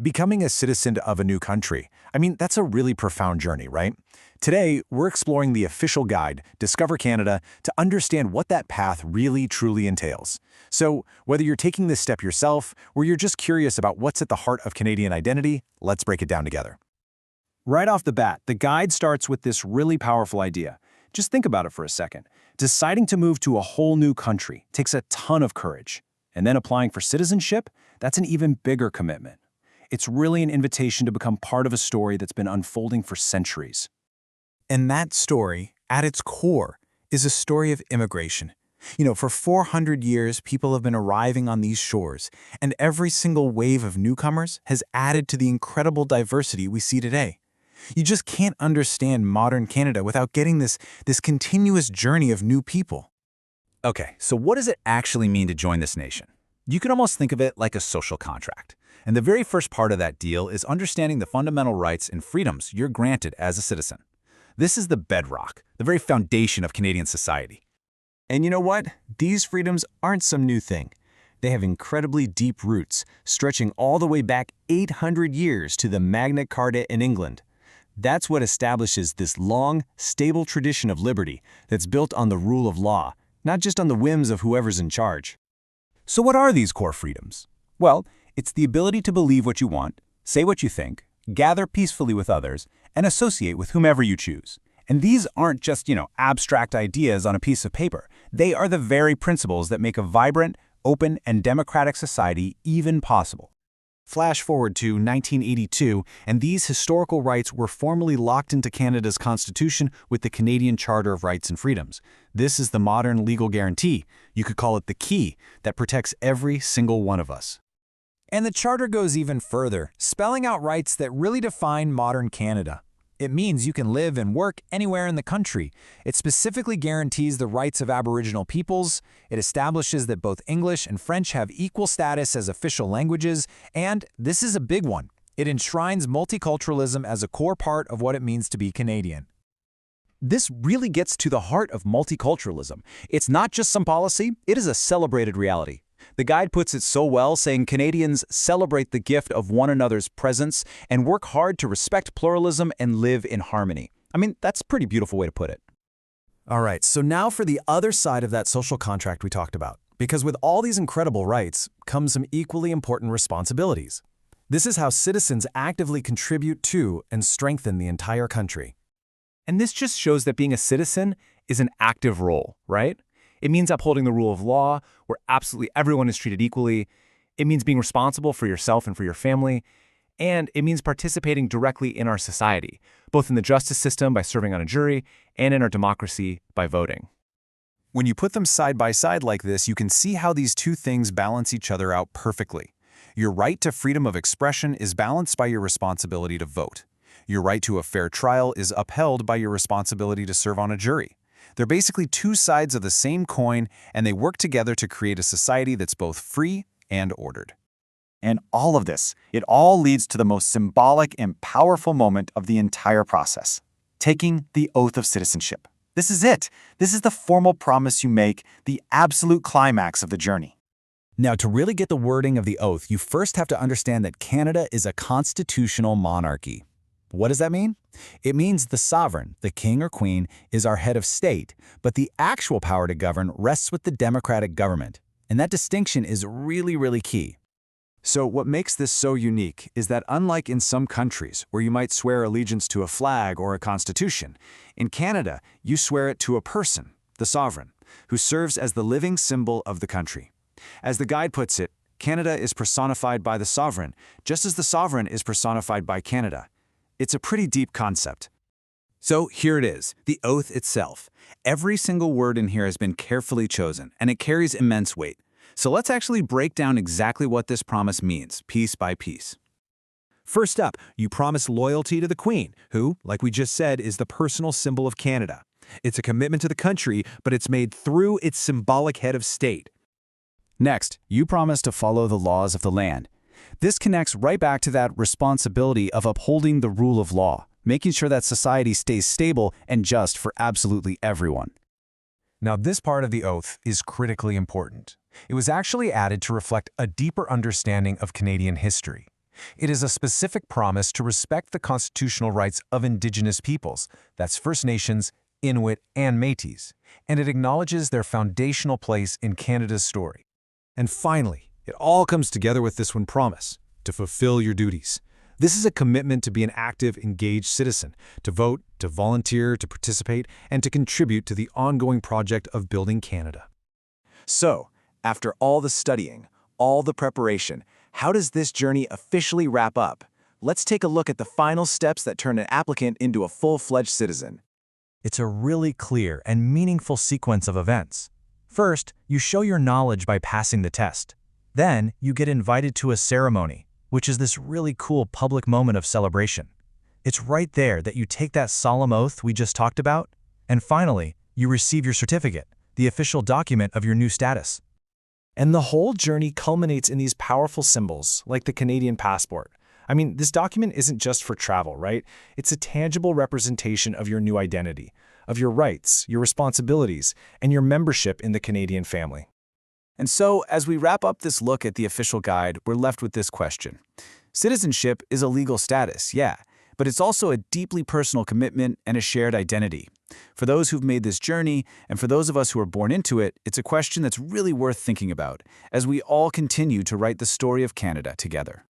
Becoming a citizen of a new country, that's a really profound journey, right? Today, we're exploring the official guide, Discover Canada, to understand what that path really truly entails. So, whether you're taking this step yourself, or you're just curious about what's at the heart of Canadian identity, let's break it down together. Right off the bat, the guide starts with this really powerful idea. Just think about it for a second. Deciding to move to a whole new country takes a ton of courage. And then applying for citizenship, that's an even bigger commitment. It's really an invitation to become part of a story that's been unfolding for centuries. And that story, at its core, is a story of immigration. For 400 years, people have been arriving on these shores, and every single wave of newcomers has added to the incredible diversity we see today. You just can't understand modern Canada without getting this continuous journey of new people. Okay, so what does it actually mean to join this nation? You can almost think of it like a social contract. And the very first part of that deal is understanding the fundamental rights and freedoms you're granted as a citizen. This is the bedrock, the very foundation of Canadian society. And you know what? These freedoms aren't some new thing. They have incredibly deep roots, stretching all the way back 800 years to the Magna Carta in England. That's what establishes this long, stable tradition of liberty that's built on the rule of law, not just on the whims of whoever's in charge. So what are these core freedoms? Well, it's the ability to believe what you want, say what you think, gather peacefully with others, and associate with whomever you choose. And these aren't just, abstract ideas on a piece of paper. They are the very principles that make a vibrant, open, and democratic society even possible. Flash forward to 1982, and these historical rights were formally locked into Canada's Constitution with the Canadian Charter of Rights and Freedoms. This is the modern legal guarantee, you could call it the key, that protects every single one of us. And the Charter goes even further, spelling out rights that really define modern Canada. It means you can live and work anywhere in the country. It specifically guarantees the rights of Aboriginal peoples. It establishes that both English and French have equal status as official languages. And this is a big one. It enshrines multiculturalism as a core part of what it means to be Canadian. This really gets to the heart of multiculturalism. It's not just some policy, it is a celebrated reality. The guide puts it so well, saying Canadians celebrate the gift of one another's presence and work hard to respect pluralism and live in harmony. That's a pretty beautiful way to put it. All right, so now for the other side of that social contract we talked about. Because with all these incredible rights come some equally important responsibilities. This is how citizens actively contribute to and strengthen the entire country. And this just shows that being a citizen is an active role, right? It means upholding the rule of law, where absolutely everyone is treated equally. It means being responsible for yourself and for your family. And it means participating directly in our society, both in the justice system by serving on a jury and in our democracy by voting. When you put them side by side like this, you can see how these two things balance each other out perfectly. Your right to freedom of expression is balanced by your responsibility to vote. Your right to a fair trial is upheld by your responsibility to serve on a jury. They're basically two sides of the same coin, and they work together to create a society that's both free and ordered. And all of this, it all leads to the most symbolic and powerful moment of the entire process, taking the oath of citizenship. This is it. This is the formal promise you make, the absolute climax of the journey. Now, to really get the wording of the oath, you first have to understand that Canada is a constitutional monarchy. What does that mean? It means the sovereign, the king or queen, is our head of state, but the actual power to govern rests with the democratic government. And that distinction is really, really key. So what makes this so unique is that unlike in some countries where you might swear allegiance to a flag or a constitution, in Canada, you swear it to a person, the sovereign, who serves as the living symbol of the country. As the guide puts it, Canada is personified by the sovereign, just as the sovereign is personified by Canada. It's a pretty deep concept. So here it is, the oath itself. Every single word in here has been carefully chosen, and it carries immense weight. So let's actually break down exactly what this promise means, piece by piece. First up, you promise loyalty to the Queen, who, like we just said, is the personal symbol of Canada. It's a commitment to the country, but it's made through its symbolic head of state. Next, you promise to follow the laws of the land. This connects right back to that responsibility of upholding the rule of law, making sure that society stays stable and just for absolutely everyone. Now, this part of the oath is critically important. It was actually added to reflect a deeper understanding of Canadian history. It is a specific promise to respect the constitutional rights of Indigenous peoples, that's First Nations, Inuit, and Métis, and it acknowledges their foundational place in Canada's story. And finally, it all comes together with this one promise: to fulfill your duties. This is a commitment to be an active, engaged citizen, to vote, to volunteer, to participate, and to contribute to the ongoing project of building Canada. So, after all the studying, all the preparation, how does this journey officially wrap up? Let's take a look at the final steps that turn an applicant into a full-fledged citizen. It's a really clear and meaningful sequence of events. First, you show your knowledge by passing the test. Then, you get invited to a ceremony, which is this really cool public moment of celebration. It's right there that you take that solemn oath we just talked about. And finally, you receive your certificate, the official document of your new status. And the whole journey culminates in these powerful symbols, like the Canadian passport. I mean, this document isn't just for travel, right? It's a tangible representation of your new identity, of your rights, your responsibilities, and your membership in the Canadian family. And so, as we wrap up this look at the official guide, we're left with this question. Citizenship is a legal status, yeah, but it's also a deeply personal commitment and a shared identity. For those who've made this journey, and for those of us who are born into it, it's a question that's really worth thinking about as we all continue to write the story of Canada together.